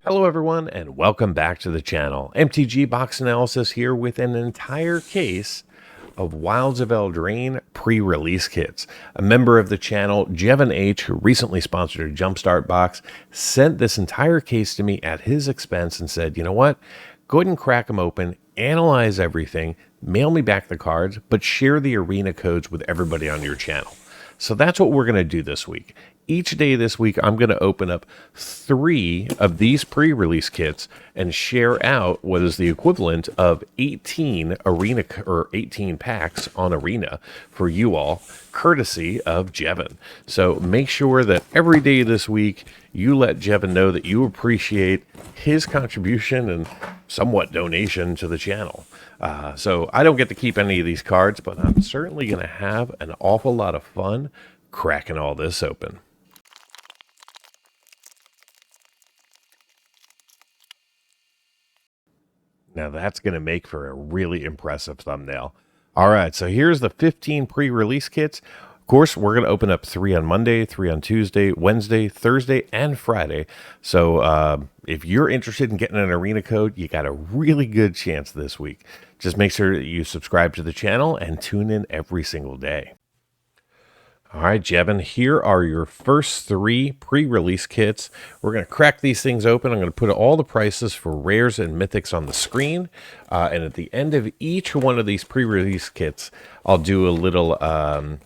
Hello everyone and welcome back to the channel. MTG Box Analysis here with an entire case of Wilds of Eldraine pre-release kits. A member of the channel, Jevin H, who recently sponsored a Jumpstart box, sent this entire case to me at his expense and said, you know what, go ahead and crack them open, analyze everything, mail me back the cards, but share the arena codes with everybody on your channel. So that's what we're going to do this week. Each day this week, I'm going to open up 3 of these pre-release kits and share out what is the equivalent of 18 arena or 18 packs on Arena for you all, courtesy of Jevin. So make sure that every day this week you let Jevin know that you appreciate his contribution and somewhat donation to the channel. So I don't get to keep any of these cards, but I'm certainly going to have an awful lot of fun cracking all this open. Now that's going to make for a really impressive thumbnail. All right, so here's the 15 pre-release kits. Of course, we're going to open up 3 on Monday, 3 on Tuesday, Wednesday, Thursday, and Friday. So if you're interested in getting an arena code, you got a really good chance this week. Just make sure that you subscribe to the channel and tune in every single day. All right, Jevin, here are your first 3 pre-release kits. We're going to crack these things open. I'm going to put all the prices for rares and mythics on the screen. And at the end of each one of these pre-release kits, I'll do a little kind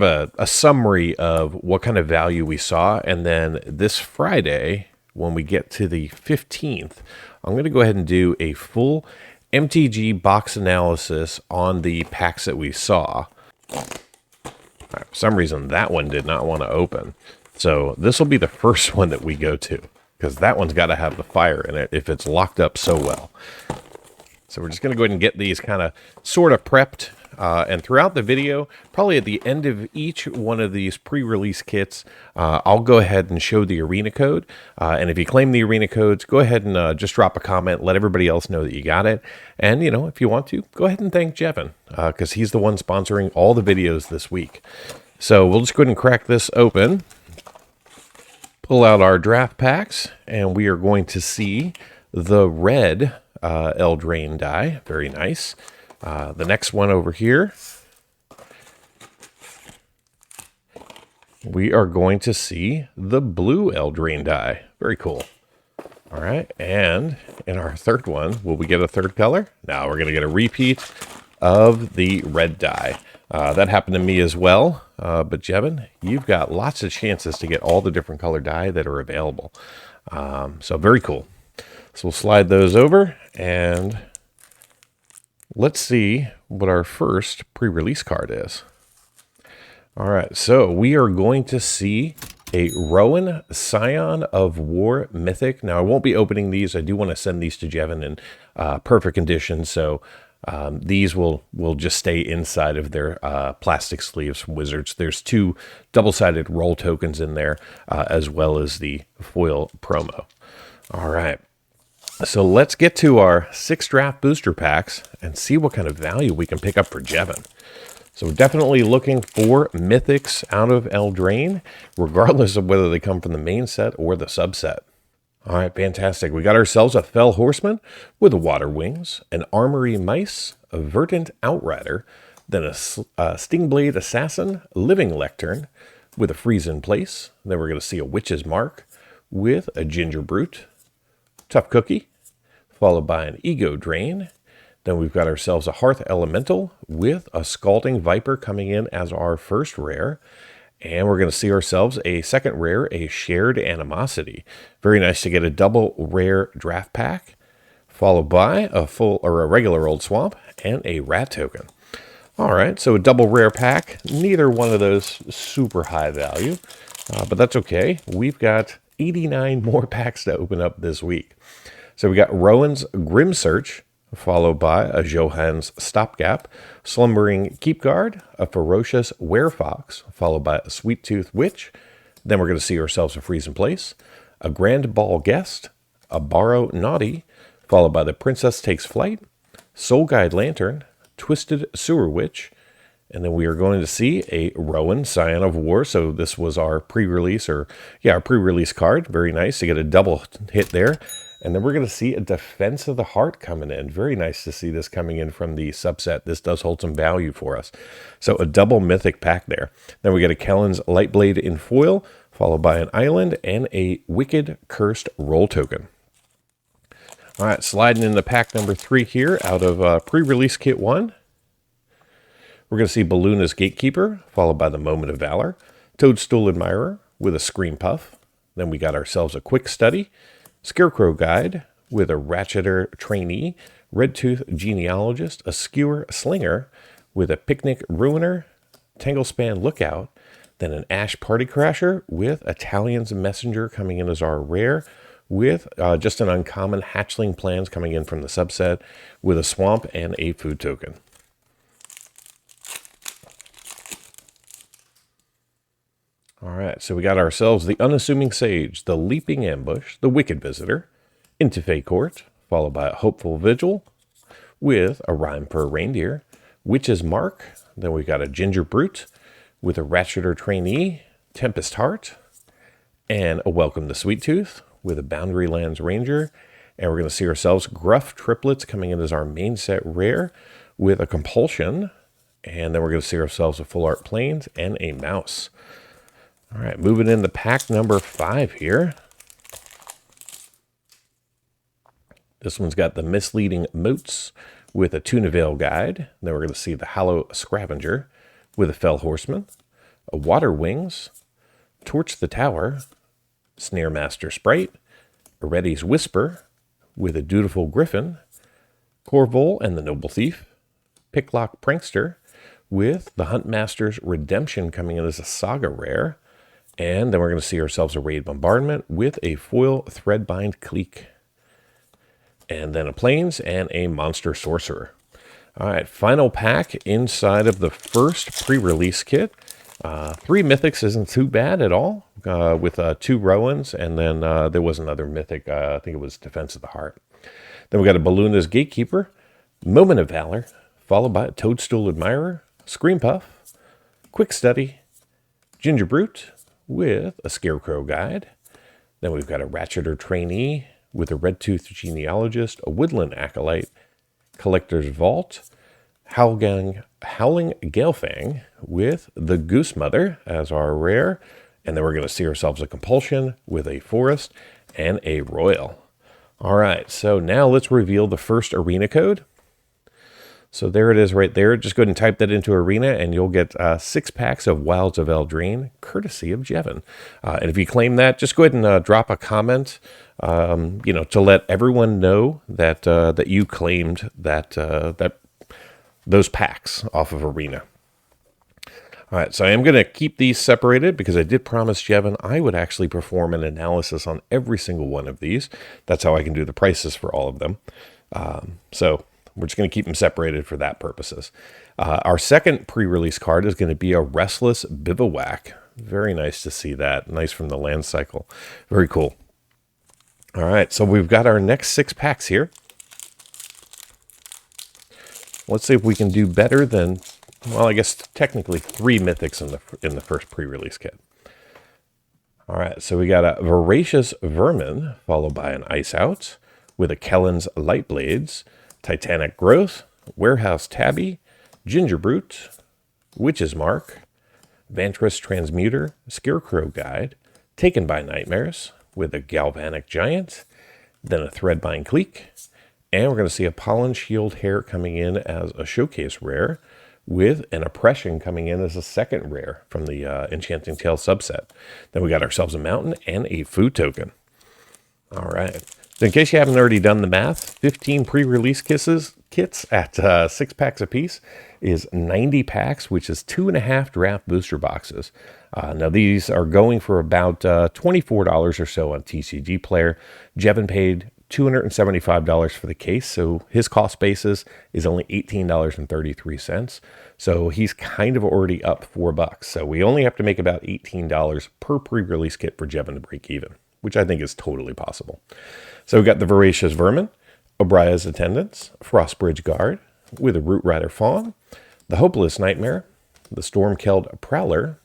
of a summary of what kind of value we saw. And then this Friday, when we get to the 15th, I'm going to go ahead and do a full MTG box analysis on the packs that we saw. For some reason, that one did not want to open. So this will be the first one that we go to, because that one's got to have the fire in it if it's locked up so well. So we're just going to go ahead and get these kind of sort of prepped. And throughout the video, probably at the end of each one of these pre-release kits, I'll go ahead and show the arena code. And if you claim the arena codes, go ahead and just drop a comment. Let everybody else know that you got it. And, you know, if you want to, go ahead and thank Jevin, because he's the one sponsoring all the videos this week. So we'll just go ahead and crack this open. Pull out our draft packs, and we are going to see the red Eldraine die. Very nice. The next one over here, we are going to see the blue Eldraine die. Very cool. All right, and in our third one, will we get a third color? No, we're going to get a repeat of the red die. That happened to me as well, but Jevin, you've got lots of chances to get all the different color die that are available. So very cool. So we'll slide those over, and let's see what our first pre-release card is. All right, so we are going to see a Rowan Scion of War Mythic. Now, I won't be opening these. I do want to send these to Jevin in perfect condition, so these will just stay inside of their plastic sleeves from Wizards. There's 2 double-sided roll tokens in there, as well as the foil promo. All right. So let's get to our 6 draft booster packs and see what kind of value we can pick up for Jevin. So we're definitely looking for mythics out of Eldraine, regardless of whether they come from the main set or the subset. All right, fantastic. We got ourselves a Fell Horseman with a Water Wings, an Armory Mice, a Verdant Outrider, then a Stingblade Assassin, Living Lectern with a Freeze in Place. Then we're going to see a Witch's Mark with a Ginger Brute, Tough Cookie, followed by an Ego Drain. Then we've got ourselves a Hearth Elemental with a Scalding Viper coming in as our first rare. And we're going to see ourselves a second rare, a Shared Animosity. Very nice to get a double rare draft pack, followed by a full or a regular Old Swamp and a Rat token. All right, so a double rare pack. Neither one of those super high value, but that's okay. We've got 89 more packs to open up this week. So we got Rowan's Grim Search, followed by a Johan's Stopgap, Slumbering Keepguard, a Ferocious Werefox, followed by a Sweet Tooth Witch. Then we're going to see ourselves a Freeze in Place, a Grand Ball Guest, a Borrow Naughty, followed by the Princess Takes Flight, Soul Guide Lantern, Twisted Sewer Witch, And then we are going to see a Rowan, Scion of War. So this was our pre-release, our pre-release card. Very nice. You get a double hit there. And then we're going to see a Defense of the Heart coming in. Very nice to see this coming in from the subset. This does hold some value for us. So a double mythic pack there. Then we get a Kellen's Lightblade in foil, followed by an island and a Wicked Cursed roll token. All right, sliding into pack number 3 here out of pre-release kit 1. We're going to see Balluna's Gatekeeper, followed by the Moment of Valor, Toadstool Admirer with a Scream Puff. Then we got ourselves a Quick Study, Scarecrow Guide with a Ratcheter Trainee, Redtooth Genealogist, a Skewer Slinger with a Picnic Ruiner, Tanglespan Lookout, then an Ash Party Crasher with Italian's Messenger coming in as our rare, with just an uncommon Hatchling Plans coming in from the subset, with a Swamp and a food token. All right, so we got ourselves the Unassuming Sage, the Leaping Ambush, the Wicked Visitor, Interfae Court, followed by a Hopeful Vigil, with a Rhyme for a Reindeer, Witch's Mark, then we got a Ginger Brute, with a Ratcheter Trainee, Tempest Heart, and a Welcome to Sweet Tooth, with a Boundary Lands Ranger, and we're going to see ourselves Gruff Triplets coming in as our main set rare, with a Compulsion, and then we're going to see ourselves a Full Art Plains and a Mouse. All right, moving into pack number 5 here. This one's got the Misleading Moats with a Tuna Veil Guide. Then we're going to see the Hollow Scavenger with a Fell Horseman, a Water Wings, Torch the Tower, Snare Master Sprite, Eretti's Whisper with a Dutiful Griffin, Corvol and the Noble Thief, Picklock Prankster with the Huntmaster's Redemption coming in as a Saga rare. And then we're going to see ourselves a Raid Bombardment with a foil Threadbind Clique. And then a Plains and a Monster Sorcerer. All right, final pack inside of the first pre-release kit. 3 Mythics isn't too bad at all, with 2 Rowans, and then there was another Mythic, I think it was Defense of the Heart. Then we got a Balluna's Gatekeeper, Moment of Valor, followed by a Toadstool Admirer, Scream Puff, Quick Study, Ginger Brute, with a Scarecrow Guide. Then we've got a Ratcheter Trainee with a Redtooth Genealogist, a Woodland Acolyte, Collector's Vault, Howling Galefang with the Goose Mother as our rare. And then we're going to see ourselves a Compulsion with a Forest and a Royal. All right, so now let's reveal the first arena code. So there it is right there. Just go ahead and type that into Arena, and you'll get 6 packs of Wilds of Eldraine, courtesy of Jevin. And if you claim that, just go ahead and drop a comment, to let everyone know that that you claimed that those packs off of Arena. All right, so I am going to keep these separated because I did promise Jevin I would actually perform an analysis on every single one of these. That's how I can do the prices for all of them. So we're just going to keep them separated for that purposes. Our second pre-release card is going to be a Restless Bivouac. Very nice to see that. Nice from the land cycle. Very cool. All right, so we've got our next 6 packs here. Let's see if we can do better than, well, I guess technically 3 Mythics in the first pre-release kit. All right, so we got a Voracious Vermin, followed by an Ice Out, with a Kellen's Lightblades, Titanic Growth, Warehouse Tabby, Ginger Brute, Witch's Mark, Vantress Transmuter, Scarecrow Guide, Taken by Nightmares, with a Galvanic Giant, then a Threadbind Clique, and we're going to see a Pollen Shield Hair coming in as a Showcase rare, with an Oppression coming in as a second rare from the Enchanting Tale subset. Then we got ourselves a Mountain and a food token. All right. So in case you haven't already done the math, 15 pre-release kits at 6 packs apiece is 90 packs, which is 2.5 draft booster boxes. Now these are going for about $24 or so on TCG Player. Jevin paid $275 for the case, so his cost basis is only $18.33. So he's kind of already up $4. So we only have to make about $18 per pre-release kit for Jevin to break even, which I think is totally possible. So we got the Voracious Vermin, Obria's Attendants, Frostbridge Guard with a Root Rider Fawn, the Hopeless Nightmare, the Stormkeld Prowler,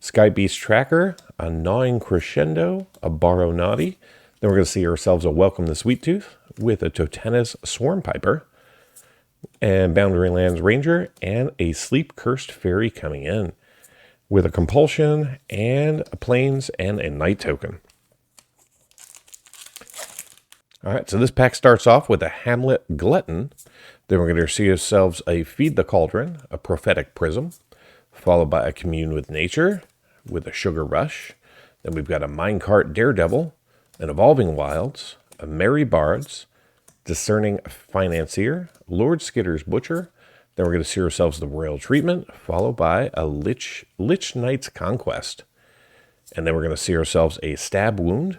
Sky Beast Tracker, a Gnawing Crescendo, a Borrow Naughty. Then we're going to see ourselves a Welcome the Sweet Tooth with a Totanus Swarm Piper, and Boundary Lands Ranger, and a Sleep Cursed Fairy coming in with a Compulsion and a Plains and a Night Token. All right, so this pack starts off with a Hamlet Glutton. Then we're going to see ourselves a Feed the Cauldron, a Prophetic Prism, followed by a Commune with Nature with a Sugar Rush. Then we've got a Minecart Daredevil, an Evolving Wilds, a Merry Bards, Discerning Financier, Lord Skitter's Butcher. Then we're going to see ourselves the Royal Treatment, followed by a Lich Knight's Conquest. And then we're going to see ourselves a Stab Wound,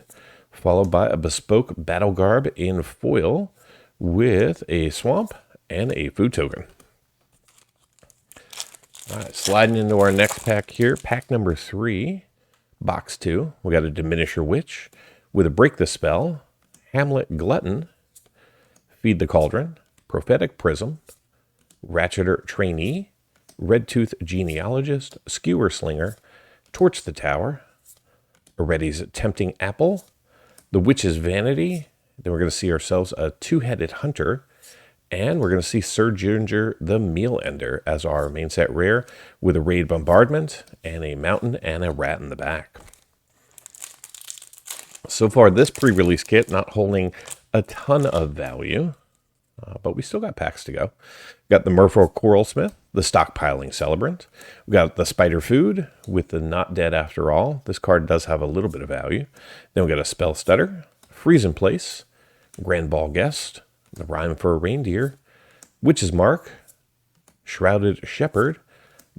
followed by a Bespoke Battle Garb in foil with a Swamp and a Food Token. All right, sliding into our next pack here, pack number 3, box 2. We got a Diminisher Witch with a Break the Spell, Hamlet Glutton, Feed the Cauldron, Prophetic Prism, Ratcheter Trainee, Redtooth Genealogist, Skewer Slinger, Torch the Tower, Aretti's Tempting Apple, the Witch's Vanity. Then we're going to see ourselves a Two-Headed Hunter, and we're going to see Sir Ginger the Meal Ender as our main set rare with a Raid Bombardment and a Mountain and a Rat in the back. So far, this pre-release kit not holding a ton of value, but we still got packs to go. We've got the Merfolk Coralsmith, the Stockpiling Celebrant. We've got the Spider Food with the Not Dead After All. This card does have a little bit of value. Then we got a Spell Stutter, Freeze in Place, Grand Ball Guest, the Rhyme for a Reindeer, Witch's Mark, Shrouded Shepherd,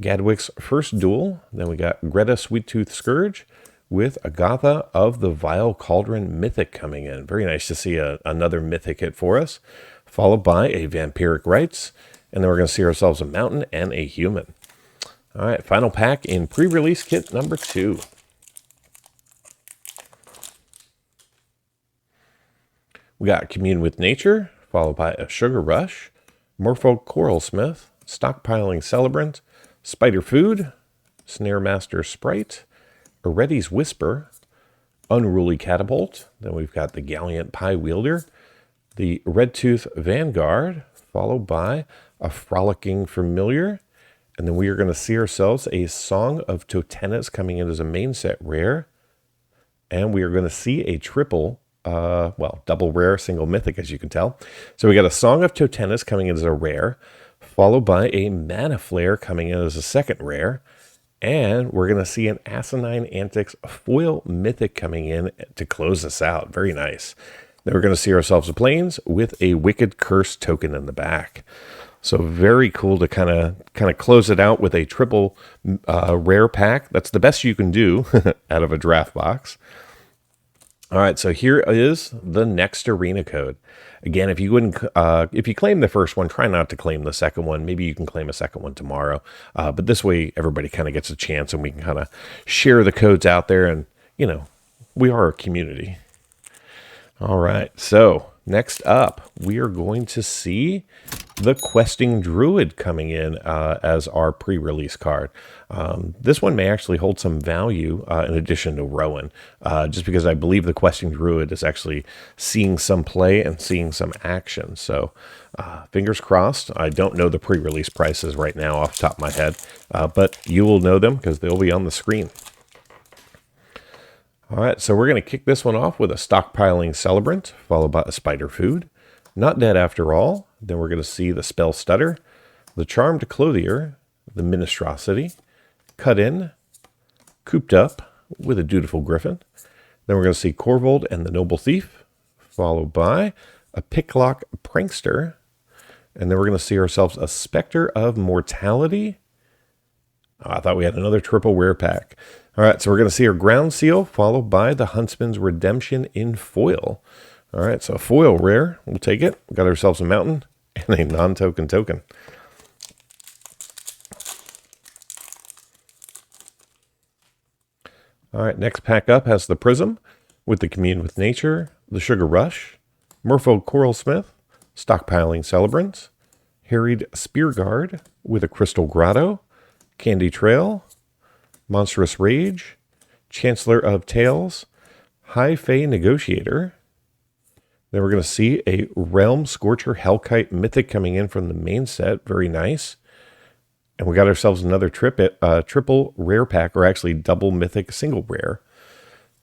Gadwick's First Duel. Then we got Greta Sweet-Tooth Scourge with Agatha of the Vile Cauldron Mythic coming in. Very nice to see another Mythic hit for us, followed by a Vampiric Rites, and then we're going to see ourselves a Mountain and a Human. All right, final pack in pre-release kit number 2. We got Commune with Nature, followed by a Sugar Rush, Merfolk Coralsmith, Stockpiling Celebrant, Spider Food, Snare Master Sprite, Aretti's Whisper, Unruly Catapult. Then we've got the Gallant Pie Wielder, the Redtooth Vanguard, followed by a Frolicking Familiar. And then we are going to see ourselves a Song of Totanus coming in as a main set rare. And we are going to see a triple, double rare, single mythic, as you can tell. So we got a Song of Totanus coming in as a rare, followed by a Mana Flare coming in as a second rare. And we're going to see an Asinine Antics foil mythic coming in to close us out. Very nice. Then we're going to see ourselves a Plains with a Wicked Curse token in the back. So very cool to kind of close it out with a triple rare pack. That's the best you can do out of a draft box. All right, so here is the next arena code. Again, if you claim the first one, try not to claim the second one. Maybe you can claim a second one tomorrow. But this way, everybody kind of gets a chance, and we can kind of share the codes out there. And we are a community. All right, so next up, we are going to see the Questing Druid coming in as our pre-release card. This one may actually hold some value in addition to Rowan, just because I believe the Questing Druid is actually seeing some play and seeing some action. So fingers crossed. I don't know the pre-release prices right now off the top of my head, but you will know them because they'll be on the screen. All right, so we're going to kick this one off with a Stockpiling Celebrant, followed by a Spider Food, Not Dead After All. Then we're going to see the Spell Stutter, the Charmed Clothier, the Ministrosity, Cut In, Cooped Up with a Dutiful Griffin. Then we're going to see Corvold and the Noble Thief, followed by a Picklock Prankster. And then we're going to see ourselves a Spectre of Mortality. Oh, I thought we had another triple rare pack. All right, so we're going to see our Ground Seal, followed by the Huntsman's Redemption in foil. All right, so foil rare, we'll take it. We got ourselves a Mountain and a non-token token. All right, next pack up has the Prism with the Commune with Nature, the Sugar Rush, Merfolk Coralsmith, Stockpiling Celebrant, Harried Spearguard with a Crystal Grotto, Candy Trail, Monstrous Rage, Chancellor of Tales, High Fae Negotiator. Then we're going to see a Realm-Scorcher Hellkite Mythic coming in from the main set. Very nice. And we got ourselves another triple rare pack, or actually double mythic single rare.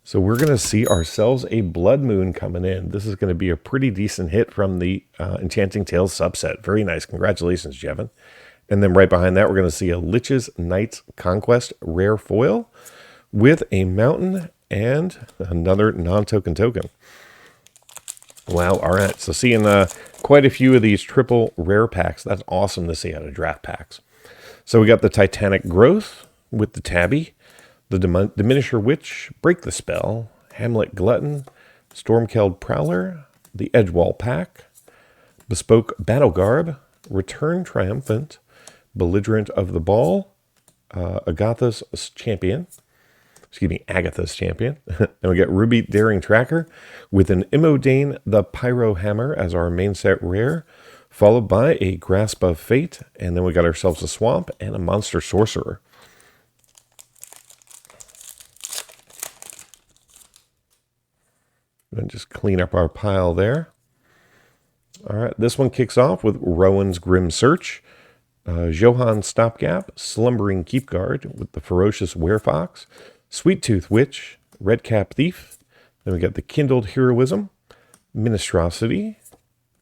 So we're going to see ourselves a Blood Moon coming in. This is going to be a pretty decent hit from the Enchanting Tales subset. Very nice. Congratulations, Jevin. And then right behind that, we're going to see a Lich's Knight's Conquest rare foil with a mountain and another non-token token. Wow. All right. So seeing quite a few of these triple rare packs. That's awesome to see out of draft packs. So we got the Titanic Growth with the Tabby, the Diminisher Witch, Break the Spell, Hamlet Glutton, Stormkeld Prowler, the Edgewall Pack, Bespoke Battle Garb, Return Triumphant, Belligerent of the Ball, Agatha's Champion. And we get Ruby Daring Tracker with an Immodane the Pyro Hammer as our main set rare, followed by a Grasp of Fate, and then we got ourselves a Swamp and a Monster Sorcerer. And just clean up our pile there. All right, this one kicks off with Rowan's Grim Search, Johann Stopgap, Slumbering Keepguard with the Ferocious Werefox, Sweet Tooth Witch, Redcap Thief. Then we got the Kindled Heroism, Minestrosity,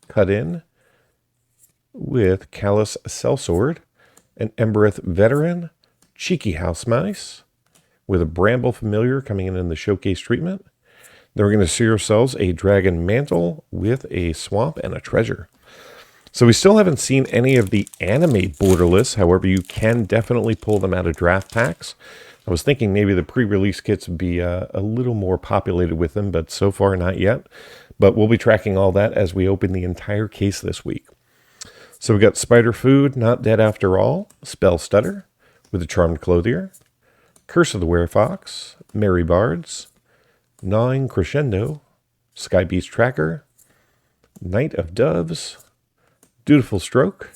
Cut In with Callous Sellsword, an Embereth Veteran, Cheeky House Mice with a Bramble Familiar coming in the showcase treatment. Then we're going to see ourselves a Dragon Mantle with a Swamp and a Treasure. So we still haven't seen any of the anime borderless. However, you can definitely pull them out of draft packs. I was thinking maybe the pre-release kits would be a little more populated with them, but so far not yet. But we'll be tracking all that as we open the entire case this week. So we got Spider Food, Not Dead After All, Spell Stutter with the Charmed Clothier, Curse of the Werefox, Merry Bards, Gnawing Crescendo, Sky Beast Tracker, Knight of Doves, Dutiful Stroke,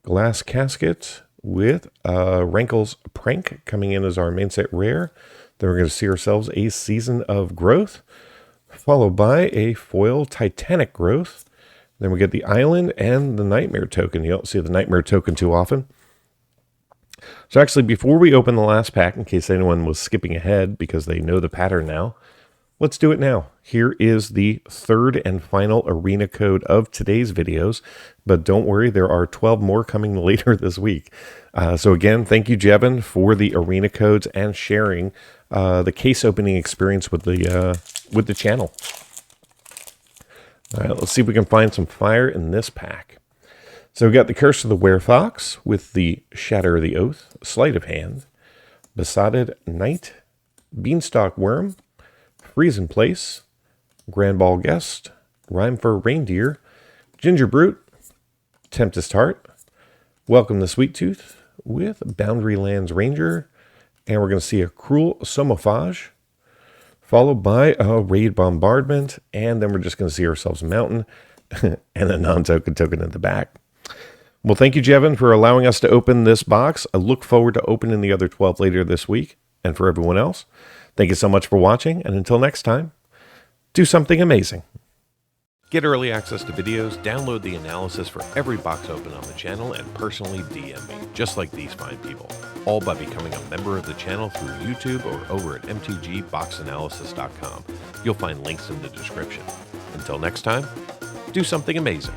Glass Casket with Rankle's Prank coming in as our main set rare. Then we're going to see ourselves a Season of Growth, followed by a foil Titanic Growth. Then we get the Island and the Nightmare token. You don't see the Nightmare token too often. So actually, before we open the last pack, in case anyone was skipping ahead because they know the pattern now, let's do it now. Here is the third and final arena code of today's videos, but don't worry, there are 12 more coming later this week. So again, thank you, Jevin, for the arena codes and sharing the case opening experience with the channel. All right, let's see if we can find some fire in this pack. So we got the Curse of the Werefox with the Shatter of the Oath, Sleight of Hand, Besotted Knight, Beanstalk Worm, Freeze in Place, Grand Ball Guest, Rhyme for Reindeer, Ginger Brute, Tempest Heart, Welcome the Sweet Tooth with Boundary Lands Ranger, and we're going to see a Cruel Somophage, followed by a Raid Bombardment, and then we're just going to see ourselves a Mountain and a non-token token in the back. Well, thank you, Jevin, for allowing us to open this box. I look forward to opening the other 12 later this week. And for everyone else, thank you so much for watching. And until next time, do something amazing. Get early access to videos, download the analysis for every box open on the channel, and personally DM me, just like these fine people. All by becoming a member of the channel through YouTube or over at mtgboxanalysis.com. You'll find links in the description. Until next time, do something amazing.